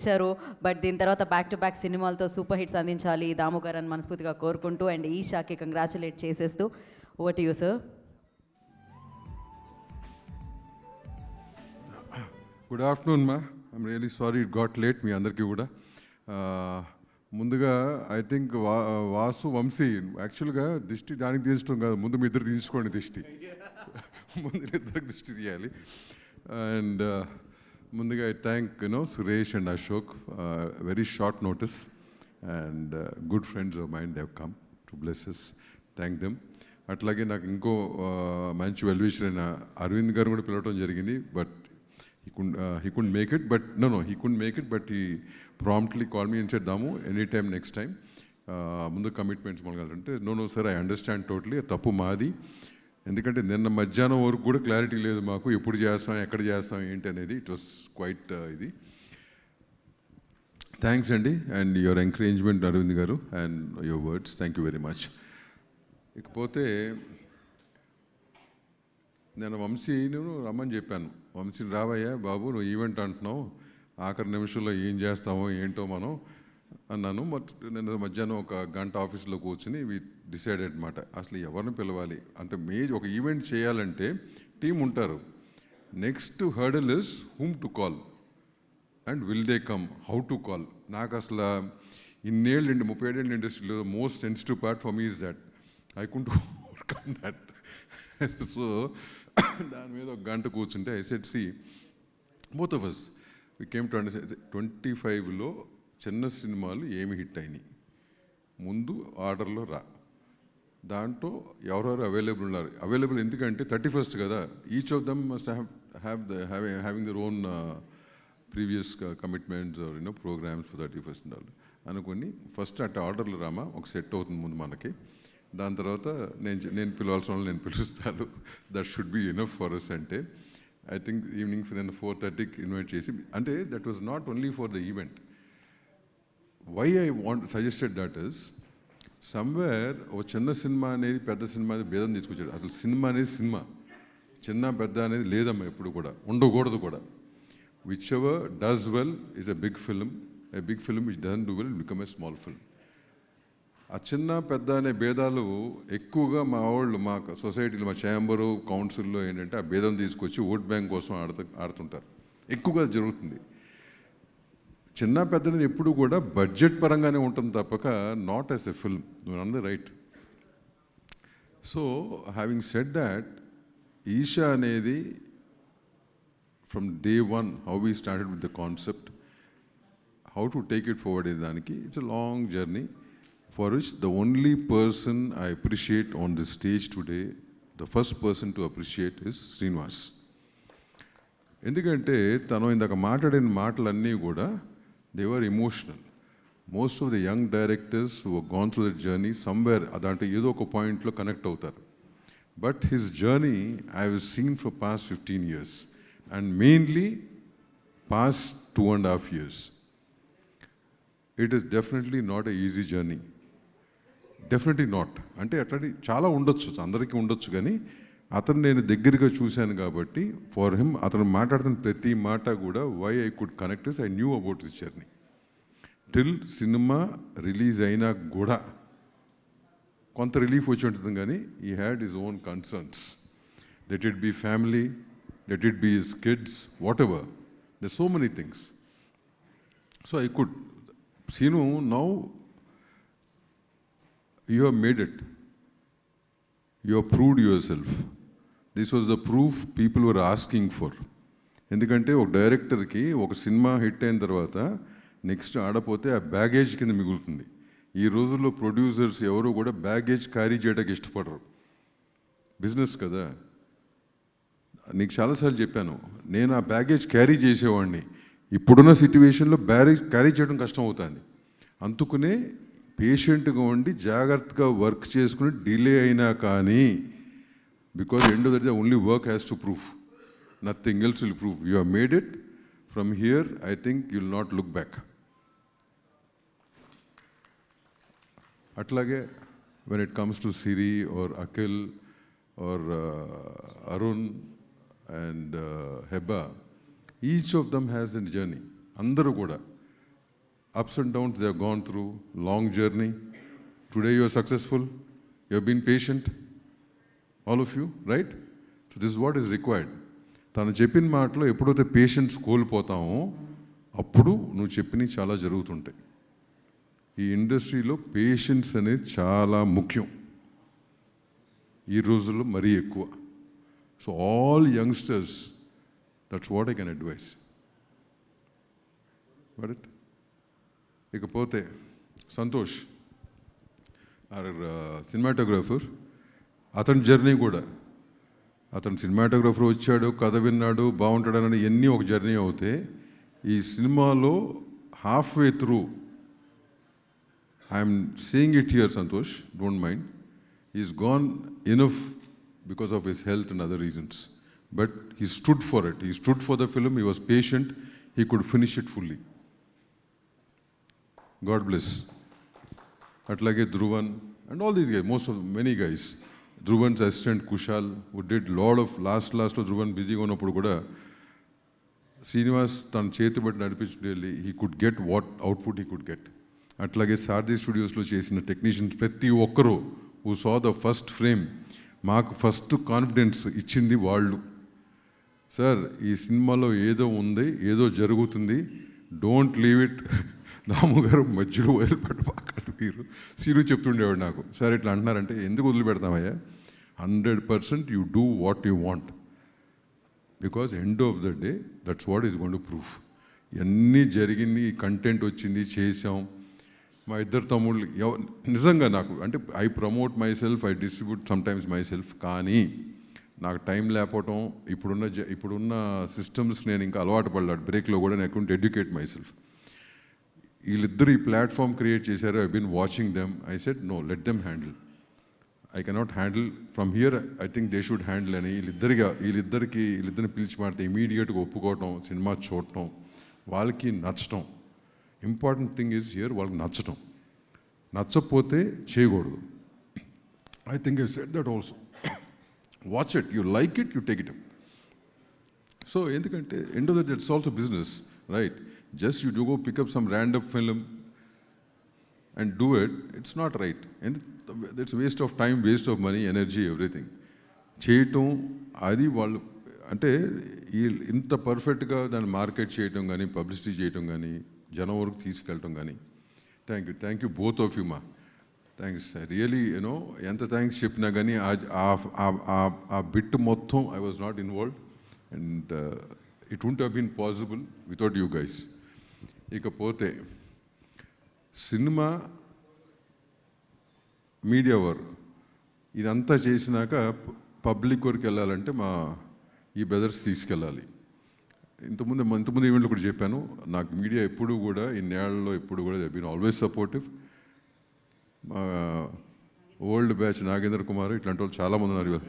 ఇచ్చారు. బట్ దీని తర్వాత బ్యాక్ టు బ్యాక్ సినిమాలతో సూపర్ హిట్స్ అందించాలి దాము గారు అని మనస్ఫూర్తిగా కోరుకుంటూ అండ్ ఈషాకి కంగ్రాచులేట్ చేసేస్తూ over to you sir. Good afternoon మా. I'm really sorry it got late మీ అందరికీ కూడా. ముందుగా ఐ థింక్ వాసు వంశీ యాక్చువల్గా దిష్టి దానికి తీసుకోవడం కాదు, ముందు మీ ఇద్దరు తీసుకోండి దిష్టి. ముందు ఇద్దరికి దిష్టి తీయాలి. అండ్ ముందుగా I thank Suresh and Ashok, very short notice and good friends of mind they have come to blesses, thank them. అట్లాగే నాకు ఇంకో మంచి వెల్విషర్ అయిన అరవింద్ గారు కూడా పిలవడం జరిగింది, but he couldn't make it, but he couldn't make it, but he promptly called me and said, Damu, anytime next time, ముందు కమిట్మెంట్స్ మొదలంటే no sir I understand totally, తప్పు మాది. ఎందుకంటే నిన్న మధ్యాహ్నం వరకు కూడా క్లారిటీ లేదు మాకు, ఎప్పుడు చేస్తాం ఎక్కడ చేస్తాం ఏంటి అనేది. ఇట్ వాస్ క్వైట్ ఇది. థ్యాంక్స్ అండి అండ్ యువర్ ఎంకరేజ్మెంట్ అరవింద్ గారు and your words, thank you very much. ఇకపోతే నేను వంశీని రమ్మని చెప్పాను, వంశీని రావయ్యా బాబు నువ్వు ఈవెంట్ అంటున్నావు, ఆఖరి నిమిషంలో ఏం చేస్తామో ఏంటో మనం అన్నాను. నేను మధ్యాహ్నం ఒక గంట ఆఫీస్లో కూర్చుని వి డిసైడెడ్ అనమాట అసలు ఎవరిని పిలవాలి అంటే. ఒక ఈవెంట్ చేయాలంటే టీం ఉంటారు, next hurdle is whom to call and will they come, how to call. నాకు అసలు ఇన్నేళ్ళు 37 ఏళ్ళ ఇండస్ట్రీలో most sensitive part for me is that I can't overcome that. So దాని మీద ఒక గంట కూర్చుంటే I said see both of us we came to understand 25లో చిన్న సినిమాలు ఏమి హిట్ అయినాయి ముందు ఆర్డర్లో రా, దాంట్లో ఎవరెవరు అవైలబుల్ ఉన్నారు. అవైలబుల్ ఎందుకంటే 31st కదా, each of them must having their own previous commitments or programmes for 31st అనుకుని ఫస్ట్ అట్లా ఆర్డర్లు రామా ఒక సెట్ అవుతుంది ముందు మనకి. దాని తర్వాత నేను పిలవాల్సిన వాళ్ళు నేను పిలుస్తాను, that should be enough for us అంటే. ఐ థింక్ ఈవినింగ్ నేను 4:30కి ఇన్వైట్ చేసి, అంటే that was not only for the event. Why I suggested that is somewhere ఒక చిన్న సినిమా అనేది పెద్ద సినిమా అనేది భేదం తీసుకొచ్చాడు. అసలు సినిమా అనేది సినిమా, చిన్న పెద్ద అనేది లేదమ్మా, ఎప్పుడు కూడా ఉండకూడదు కూడా. Whichever does well is a big film, a big film which doesn't do well become a small film. ఆ చిన్న పెద్ద అనే భేదాలు ఎక్కువగా మా వాళ్ళు మా సొసైటీలో మా ఛాంబరు కౌన్సిల్లో ఏంటంటే ఆ భేదం తీసుకొచ్చి ఓట్ బ్యాంక్ కోసం ఆడుతుంటారు, ఎక్కువగా జరుగుతుంది. చిన్న పెద్దది ఎప్పుడు కూడా బడ్జెట్ పరంగానే ఉంటుంది తప్పక నాట్ యాజ్ ఎ ఫిల్మ్, నువ్వు అన్నది right. So having said that, Eesha అనేది from day one how we started with the concept, how to take it forward అనే దానికి it's a long journey. For which the only person I appreciate on this stage today, the first person to appreciate is Srinivas. ఎందుకంటే తను ఇందాక మాట్లాడిన మాటలన్నీ కూడా they were emotional. Most of the young directors who have gone through that journey somewhere అదంటే ఏదో ఒక పాయింట్లో కనెక్ట్ అవుతారు. But his journey I have seen for past 15 years and mainly past 2.5 years. It is definitely not an easy journey. Definitely not. అంటే అట్లాంటి చాలా ఉండొచ్చు, అందరికీ ఉండొచ్చు, కానీ అతను నేను దగ్గరగా చూశాను కాబట్టి ఫర్ హిమ్ అతను మాట్లాడుతున్న ప్రతి మాట కూడా why I could connect is I knew about this journey. Till సినిమా రిలీజ్ అయినా కూడా కొంత రిలీఫ్ వచ్చి ఉంటుంది, కానీ ఈ had his own concerns. Let it be family, let it be his kids, whatever, the so many things. So I could seen now you have made it, you have proved yourself. This was the proof people were asking for. ఎందుకంటే ఒక డైరెక్టర్కి ఒక cinema hit అయిన తర్వాత next ఆడపోతే ఆ baggage కింద మిగులుతుంది. ఈ రోజుల్లో ప్రొడ్యూసర్స్ ఎవరు కూడా బ్యాగేజ్ క్యారీ చేయడానికి ఇష్టపడరు, బిజినెస్ కదా. నీకు చాలాసార్లు చెప్పాను, నేను ఆ బ్యాగేజ్ క్యారీ చేసేవాడిని, ఇప్పుడున్న సిట్యువేషన్లో బ్యాగేజ్ క్యారీ చేయడం కష్టం అవుతుంది. అందుకునే పేషెంట్గా ఉండి జాగ్రత్తగా వర్క్ చేసుకుని డిలే అయినా కానీ, because end of the day only work has to prove, nothing else will prove. You have made it, from here I think you will not look back. అట్లాగే when it comes to Siri or Akhil or Arun and Hebba, each of them has an journey. అందరూ కూడా ups and downs they have gone through, long journey. Today you are successful, you have been patient, all of you, right? So this is what is required. తను చెప్పిన మాటలో ఎప్పుడైతే patience కోల్పోతామో అప్పుడు నువ్వు చెప్పినవి చాలా జరుగుతుంటాయి. ఈ ఇండస్ట్రీలో పేషెన్స్ అనేది చాలా ముఖ్యం, ఈ రోజుల్లో మరీ ఎక్కువ. So all youngsters, that's what I can advise. But ఇకపోతే సంతోష్ ఆర్ సినిమాటోగ్రాఫర్, అతని జర్నీ కూడా, అతను సినిమాటోగ్రాఫర్ వచ్చాడు, కథ విన్నాడు, బాగుంటాడని ఎన్ని ఒక జర్నీ అవుతే ఈ సినిమాలో half way through I'm seeing it here, Santosh, don't mind, is gone enough because of his health and other reasons. But he stood for it, he stood for the film, he was patient, he could finish it fully. God bless. అట్లాగే Dhruvan and all these guys, many guys, Dhruvan's assistant Kushal who did lot of లాస్ట్లో ధ్రువన్ బిజీగా ఉన్నప్పుడు కూడా శ్రీనివాస్ తన చేతి బట్టి నడిపించుకు వెళ్ళి he could get what output he could get. అట్లాగే సారథి స్టూడియోస్లో చేసిన టెక్నీషియన్స్ ప్రతి ఒక్కరూ who saw the first frame, మాకు ఫస్ట్ కాన్ఫిడెన్స్ ఇచ్చింది వాళ్ళు. సార్ ఈ సినిమాలో ఏదో ఉంది, ఏదో జరుగుతుంది, డోంట్ లీవ్ ఇట్. దాము గారు మధ్యలో వదిలిపెట్టబాకండి మీరు. సీను చెప్తుండేవాడు నాకు, సార్ ఇట్లా అంటున్నారంటే ఎందుకు వదిలిపెడతామయ్యా, 100% you do what you want, because end of the day that's what is going to proof. ఇవన్నీ జరిగింది, కంటెంట్ వచ్చింది, చేసాం. మా ఇద్దరు తమ్ముళ్ళు నిజంగా నాకు అంటే I promote my self, I distribute some times my self, కానీ నాకు టైం లేకపోవటం, ఇప్పుడున్న సిస్టమ్స్కి నేను ఇంకా అలవాటు పడ్డాడు, బ్రేక్లో కూడా నేను అకౌంట్ ఎడ్యుకేట్ మై సెల్ఫ్. వీళ్ళిద్దరు ఈ ప్లాట్ఫామ్ క్రియేట్ చేశారు, I been watching them, I said no, let them handle, I cannot handle from here, I think they should handle అని. వీళ్ళిద్దరిని పిలిచి మాడితే ఇమీడియట్గా ఒప్పుకోవటం, సినిమా చూడటం, వాళ్ళకి నచ్చటం. ఇంపార్టెంట్ థింగ్ ఈజ్ హియర్ వాళ్ళకి నచ్చటం, నచ్చకపోతే చేయకూడదు. I think I said that also. Watch it, you like it, you take it. So ఎందుకంటే end of the day it's also business, right? Just you do go pick up some random film and do it, it's not right. And it's waste of time, waste of money, energy, everything. చేయటం అది వాళ్ళు అంటే ఇంత పర్ఫెక్ట్గా దాన్ని market చేయటం కానీ, publicity చేయటం కానీ, జనం వరకు తీసుకెళ్ళటం కానీ. Thank you both of you మా. థ్యాంక్స్ రియలీ, యూనో ఎంత థ్యాంక్స్ చెప్పినా కానీ ఆ బిట్ మొత్తం I was not involved and it wouldn't have been possible without you guys. ఇకపోతే సినిమా, మీడియా వారు ఇదంతా చేసినాక పబ్లిక్ వరకు వెళ్ళాలంటే ఈ బ్రదర్స్ తీసుకెళ్ళాలి. ఇంతకుముందు ఈవెంట్లో కూడా చెప్పాను, నాకు మీడియా ఎప్పుడు కూడా ఇన్నేళ్లలో ఎప్పుడు కూడా దే బీన్ ఆల్వేస్ సపోర్టివ్. మా ఓల్డ్ బ్యాచ్ నాగేంద్ర కుమార్ ఇట్లాంటి వాళ్ళు చాలామంది ఉన్నారు.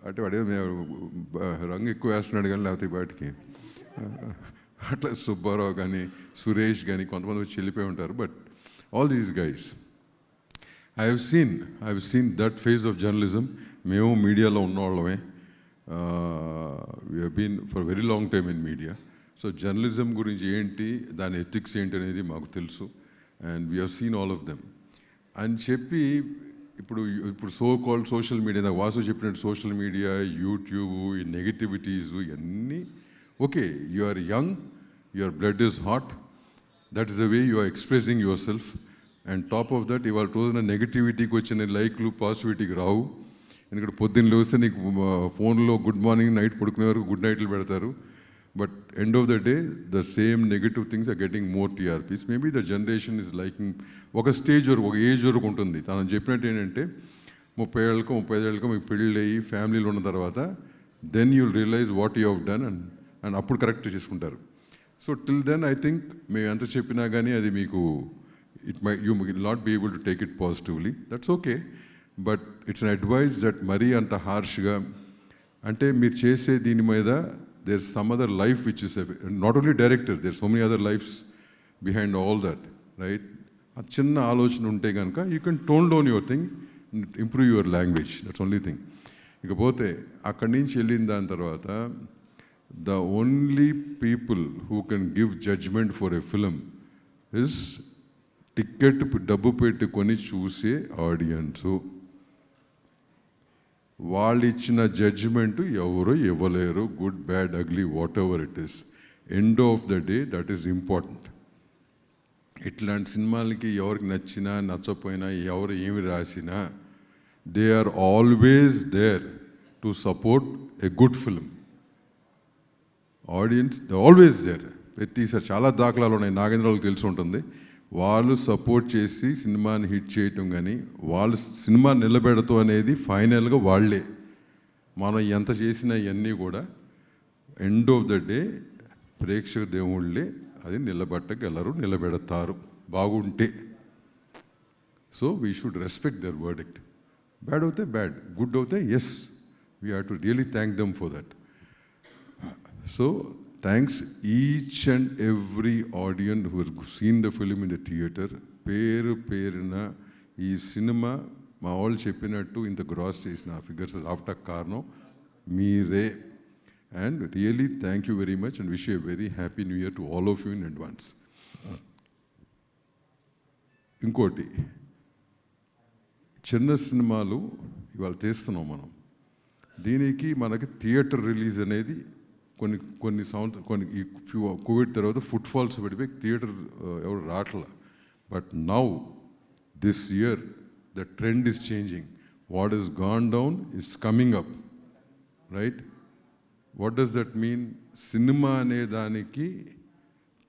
అంటే వాడే రంగు ఎక్కువ వేస్తున్నాడు కానీ లేకపోతే బయటికి అట్లా సుబ్బారావు కానీ, సురేష్ కానీ కొంతమంది వచ్చి వెళ్ళిపోయి ఉంటారు. But all these guys I have seen that phase of journalism. మేము మీడియాలో ఉన్నవాళ్ళమే, we have been for very long time in media. So journalism గురించి ఏంటి, దాని ఎథిక్స్ ఏంటి అనేది మాకు తెలుసు. And we have seen all of them అని చెప్పి ఇప్పుడు so called social media, Vasu చెప్పినట్టు సోషల్ మీడియా, యూట్యూబ్, ఈ నెగిటివిటీస్ ఇవన్నీ okay. You are young, your blood is hot, that is the way you are expressing yourself. And top of that ఇవాళ రోజున నెగిటివిటీకి వచ్చిన లైక్లు పాజిటివిటీకి రావు. ఎందుకంటే పొద్దున్న లేస్తే నీకు ఫోన్లో గుడ్ మార్నింగ్, నైట్ పడుకునే వరకు గుడ్ నైట్లు పెడతారు. But end of the day the same negative things are getting more TRPs. Maybe the generation is liking ఒక స్టేజ్ వరకు, ఒక ఏజ్ వరకు ఉంటుంది. తను చెప్పినట్టు ఏంటంటే 30 ఏళ్ళకో 35 ఏళ్ళకో మీకు పెళ్ళి అయ్యి ఫ్యామిలీలో ఉన్న తర్వాత then you'll realise what you have done and అప్పుడు కరెక్ట్ చేసుకుంటారు. So till then I think మేము ఎంత చెప్పినా కానీ అది మీకు you will not be able to take it positively. That's okay. But it's an advice that మరీ అంత హార్ష్గా అంటే మీరు చేసే దీని మీద there's some other life which is not only director, there's so many other lives behind all that, right? A chinna alochana unte ganaka you can tone down your thing, improve your language, that's only thing. Ikapothe akkadi nunchi ellin dan tarvata the only people who can give judgment for a film is ticket డబ్బు పెట్టుకొని చూసే audience. వాళ్ళు ఇచ్చిన judgement ఎవరో ఇవ్వలేరు, good bad ugly whatever it is. End of the day that is important. ఇట్లాంటి సినిమాలకి ఎవరికి నచ్చినా నచ్చపోయినా ఎవరు ఏమి రాసినా they are always there to support a good film. Audience they always there. ప్రతిసారి చాలా దాఖలాలు ఉన్నాయి, నాగేంద్రకి తెలిసి ఉంటుంది. వాళ్ళు సపోర్ట్ చేసి సినిమాని హిట్ చేయటం కానీ వాళ్ళు సినిమా నిలబెడతాం అనేది ఫైనల్గా వాళ్ళే. మనం ఎంత చేసినా ఇవన్నీ కూడా ఎండ్ ఆఫ్ ద డే ప్రేక్షక దేవుళ్ళే అది నిలబెట్టగలరు, నిలబెడతారు బాగుంటే. So we should respect their verdict. Bad అవుతే బ్యాడ్, గుడ్ అవుతే yes, we have to really thank them for that. So thanks each and every audience who has seen the film in the theatre. పేరు పేరున ఈ cinema మా వాళ్ళు చెప్పినట్టు ఇంత gross చేసిన ఫిగర్స్ రావటానికి కారణం మీరే. And really thank you very much and wish you a very happy new year to all of you in advance. ఇంకోటి, చిన్న సినిమాలు ఇవాళ తీస్తున్నాం మనం. దీనికి మనకి థియేటర్ రిలీజ్ అనేది కొన్ని ఈ కోవిడ్ తర్వాత ఫుట్ ఫాల్స్ పడిపోయి థియేటర్ ఎవరు రావట్లా. But now this year the trend is changing. What is gone down is coming up, right? What does that mean? Cinema అనే దానికి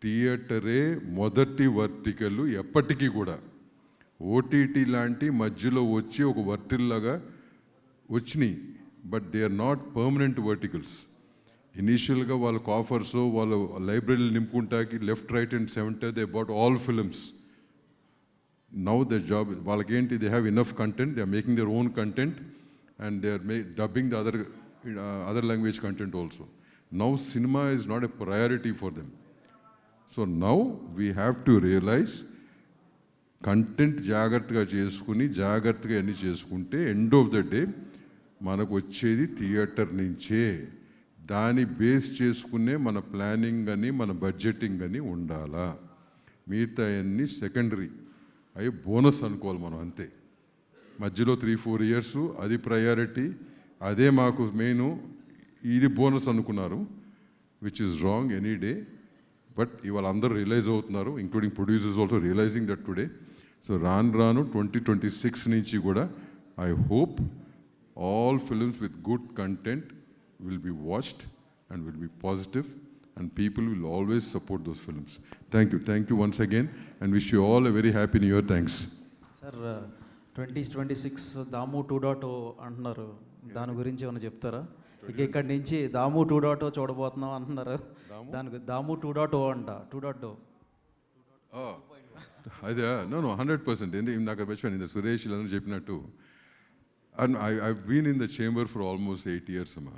థియేటరే మొదటి వర్టికల్ ఎప్పటికీ కూడా. ఓటీటీ లాంటి మధ్యలో వచ్చి ఒక వర్టిల్లాగా వచ్చినాయి, but they are not permanent verticals. ఇనీషియల్గా వాళ్ళకు ఆఫర్స్, వాళ్ళు లైబ్రరీలు నింపుకుంటాకి left right and centre they bought all films. Now the job వాళ్ళకేంటి, they have enough content, they are making their own content and they are dubbing the other language content also. Now cinema is not a priority for them. So now we have to realize content జాగ్రత్తగా చేసుకుని జాగ్రత్తగా అన్ని చేసుకుంటే end of the day మనకు వచ్చేది theatre నుంచే. దాన్ని base చేసుకునే మన ప్లానింగ్ అని మన బడ్జెటింగ్ అని ఉండాలా. మిగతా అన్నీ సెకండరీ, అవి బోనస్ అనుకోవాలి మనం అంతే. మధ్యలో 3-4 years అది ప్రయారిటీ, అదే మాకు మెయిన్, ఇది బోనస్ అనుకున్నారు, which is wrong any day. But ఇవాళ అందరూ రియలైజ్ అవుతున్నారు, including producers also realising that today. So రాను 2026 నుంచి కూడా I hope all films with good content will be watched and will be positive and people will always support those films. Thank you once again and wish you all a very happy new year. Thanks. Sir, 2026 దాము 2.0 అంటున్నారు, దాని గురించి ఏమైనా చెప్తారా? ఇక ఇక్కడి నుంచి దాము 2.0 చూడబోతున్నాం అంటున్నారు, దానికి దాము 2.0 అంట 2.0. అదే నో 100%. నాకు మర్చిపోయాను, సురేష్ ఇలా చెప్పినట్టు. And I've been in the chamber for almost 8 years అమ్మా.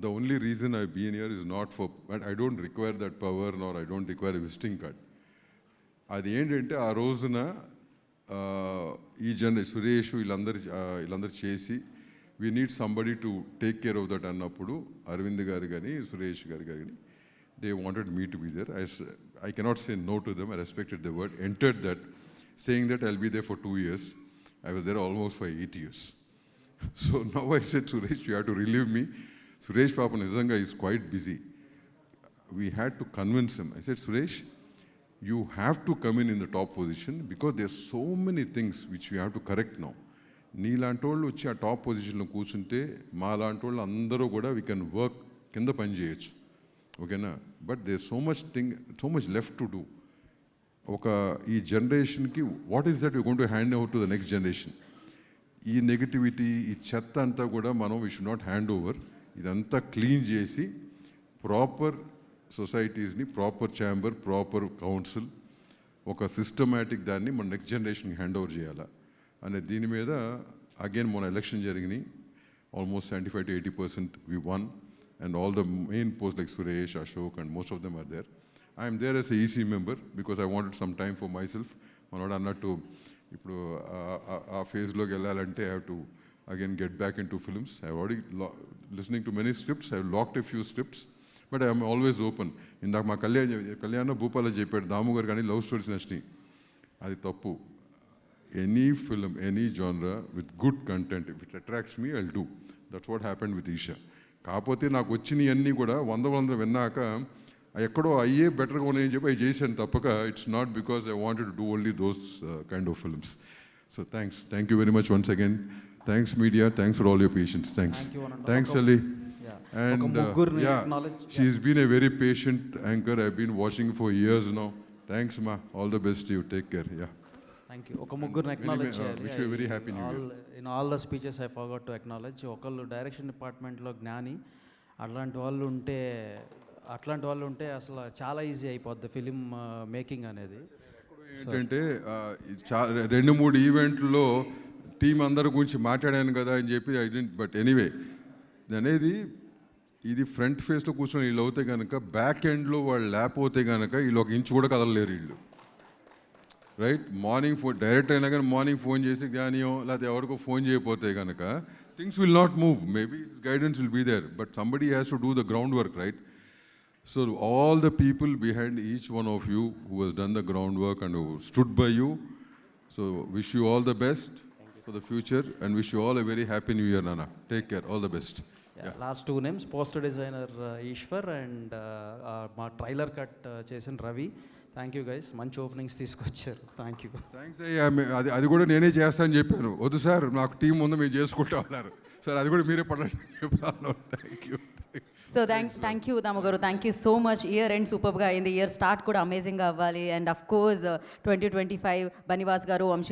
The only reason I've been here is not for, I don't require that power nor I don't require a visiting card. అది ఏంటంటే ఆ రోజున ఈ సురేష్ వీళ్ళందరూ చేసి we need somebody to take care of that అన్నప్పుడు అరవింద్ గారు కానీ సురేష్ గారు కానీ they wanted me to be there. I cannot say no to them. I respected the word, entered that, saying that I'll be there for 2 years. I was there almost for 8 years. So now I said, Suresh, you have to relieve me. Suresh Papa Nizanga is quite busy. We had to convince him. I said, Suresh, you have to come in the top position because there's so many things which we have to correct now. నీలాంటి వాళ్ళు వచ్చి ఆ top పొజిషన్లో కూర్చుంటే మా లాంటి వాళ్ళు అందరూ కూడా వీ కెన్ వర్క్, కింద పని చేయొచ్చు, ఓకేనా? But they so much left to do. ఒక ఈ జనరేషన్కి what is that you going to hand over to the next generation? ఈ నెగిటివిటీ, ఈ చెత్త అంతా కూడా మనం we should not hand over. ఇదంతా క్లీన్ చేసి ప్రాపర్ సొసైటీస్ని, ప్రాపర్ ఛాంబర్, ప్రాపర్ కౌన్సిల్, ఒక సిస్టమాటిక్ దాన్ని మన నెక్స్ట్ జనరేషన్కి హ్యాండ్ ఓవర్ చేయాలా అనే దీని మీద అగైన్ మన ఎలక్షన్ జరిగినాయి. Almost 75 to 80% we won, and all the main posts like Suresh, Ashok and most of them are there. I am there as a EC member because I wanted some time for myself. మనోడు అన్నట్టు ఇప్పుడు ఆ ఫేజ్లోకి వెళ్ళాలంటే I have to again get back into films. I've already listening to many scripts. I've locked a few scripts, but I'm always open. ఇందాక మా కళ్యాణ భూపాల చెప్పాడు దాము గారు కానీ లవ్ స్టోరీస్ నచ్చినాయి. అది తప్పు. ఎనీ ఫిల్మ్, ఎనీ జానరా with good content, if it attracts me I'll do. That's what happened with Eesha. కాకపోతే నాకు వచ్చినవన్నీ కూడా వంద విన్నాక ఎక్కడో అయ్యే బెటర్గా ఉన్నాయని చెప్పి అవి చేశాను తప్పక it's not because I wanted to do only those kind of films. So thank you very much once again. Thanks media, thanks for all your patience. Thanks Ali. And she's been a very patient anchor. I've been watching for years now. Thanks ma, all the best to you. Take care. Yeah, thank you. ఒక ముగ్గురు acknowledge wish you a very happy new year. In all the speeches I forgot to acknowledge. ఒకళ్ళు direction డిపార్ట్మెంట్లో జ్ఞాని, అట్లాంటి వాళ్ళు ఉంటే అసలు చాలా ఈజీ అయిపోద్ది ఫిలిం మేకింగ్ అనేది. ఏంటంటే 2-3 ఈవెంట్లో టీం అందరి గురించి మాట్లాడాను కదా అని చెప్పి ఐ డెంట్. బట్ ఎనీవే అనేది ఇది ఫ్రంట్ ఫేస్లో కూర్చొని వీళ్ళు అవుతే కనుక బ్యాక్ ఎండ్లో వాళ్ళు లేకపోతే కనుక వీళ్ళు ఒక ఇంచు కూడా కదలలేరు వీళ్ళు. రైట్, మార్నింగ్ ఫోన్ డైరెక్ట్ అయినా కానీ మార్నింగ్ ఫోన్ చేసి కానీయో లేకపోతే ఎవరికో ఫోన్ చేయకపోతే కనుక things will not move. Maybe guidance will be there, but somebody has to do the ground work, right? So all the people behind each one of you who has done the groundwork and who stood by you, so wish you all the best for the future and wish you all a very happy new year, Nana. Take care, all the best. Last 2 names, poster designer Eshwar and మా trailer cut చేసిన Ravi. Thank you guys, మంచి openings తీసుకొచ్చారు. Thank you. Thanks అయ్యా. అది కూడా నేనే చేస్తానని చెప్పాను. వద్దు సార్, నాకు టీం ఉంది, మీరు చేసుకుంటా ఉన్నారు సార్. అది కూడా మీరే పడాలని చెప్పాను. Thank you. So thank you Damu garu, thank you so much. Year end సూపర్గా అయింది, ఇయర్ స్టార్ట్ కూడా అమేజింగ్గా అవ్వాలి. అండ్ అఫ్ కోర్స్ 2025 బనివాస్ గారు, వంశీ